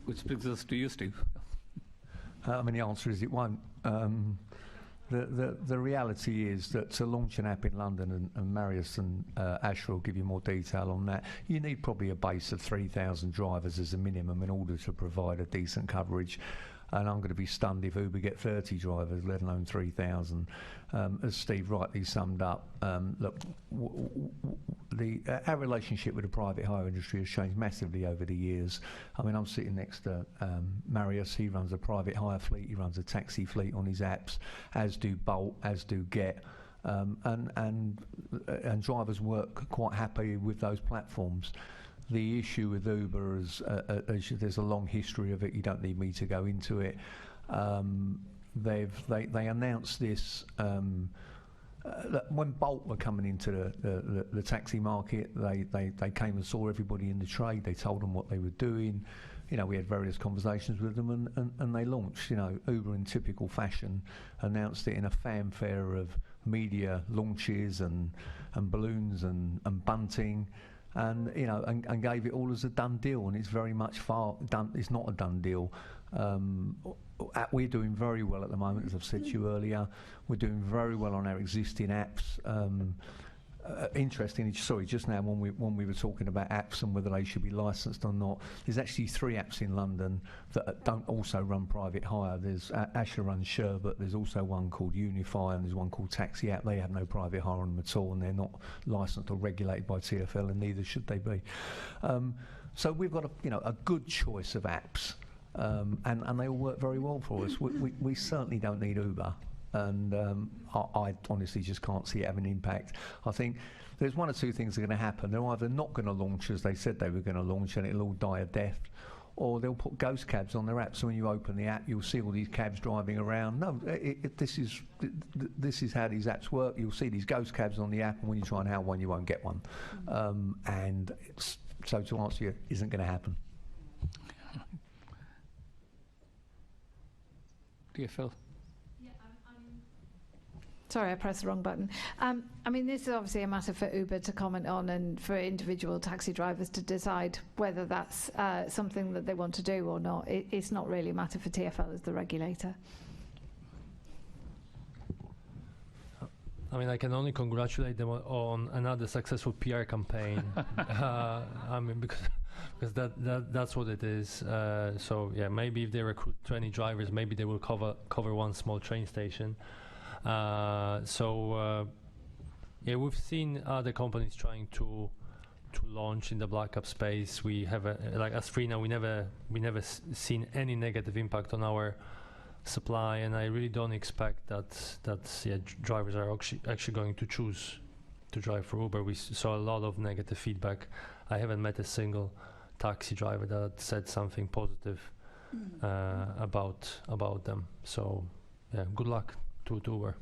Which brings us to you, Steve. I mean, the answer is it won't. The reality is that to launch an app in London, and Marius and Asher will give you more detail on that, you need probably a base of 3,000 drivers as a minimum in order to provide a decent coverage. And I'm going to be stunned if Uber get 30 drivers, let alone 3,000. As Steve rightly summed up, look, our relationship with the private hire industry has changed massively over the years. I mean, I'm sitting next to Marius. He runs a private hire fleet. He runs a taxi fleet on his apps, as do Bolt, as do Get. And drivers work quite happy with those platforms. The issue with Uber is there's a long history of it. You don't need me to go into it. They announced this when Bolt were coming into the taxi market. They came and saw everybody in the trade. They told them what they were doing. You know, we had various conversations with them, and they launched. You know, Uber in typical fashion announced it in a fanfare of media launches and balloons and bunting. And you know, and gave it all as a done deal, and it's very much far done. It's not a done deal. We're doing very well at the moment, as I've said to you earlier. We're doing very well on our existing apps. Interestingly, sorry, just now when we were talking about apps and whether they should be licensed or not, there's actually 3 apps in London that don't also run private hire. There's Asher runs Sherbet, there's also one called Unify, and there's one called Taxi App. They have no private hire on them at all, and they're not licensed or regulated by TfL, and neither should they be. So we've got a good choice of apps, and they all work very well for us. We certainly don't need Uber. And I honestly just can't see it having an impact. I think there's one or two things that are going to happen. They're either not going to launch as they said they were going to launch, and it'll all die a death, or they'll put ghost cabs on their app. So when you open the app, you'll see all these cabs driving around. No, this is how these apps work. You'll see these ghost cabs on the app, and when you try and hail one, you won't get one. And so to answer you, isn't going to happen. TfL. Sorry, I pressed the wrong button. I mean, this is obviously a matter for Uber to comment on, and for individual taxi drivers to decide whether that's something that they want to do or not. It's not really a matter for TfL as the regulator. I mean, I can only congratulate them on another successful PR campaign. I mean, because that's what it is. So yeah, maybe if they recruit 20 drivers, maybe they will cover one small train station. Yeah, we've seen other companies trying to launch in the black app space. We have like as Free now, we never seen any negative impact on our supply, and I really don't expect that drivers are actually going to choose to drive for Uber. We saw a lot of negative feedback. I haven't met a single taxi driver that said something positive about them. So yeah, good luck to Uber.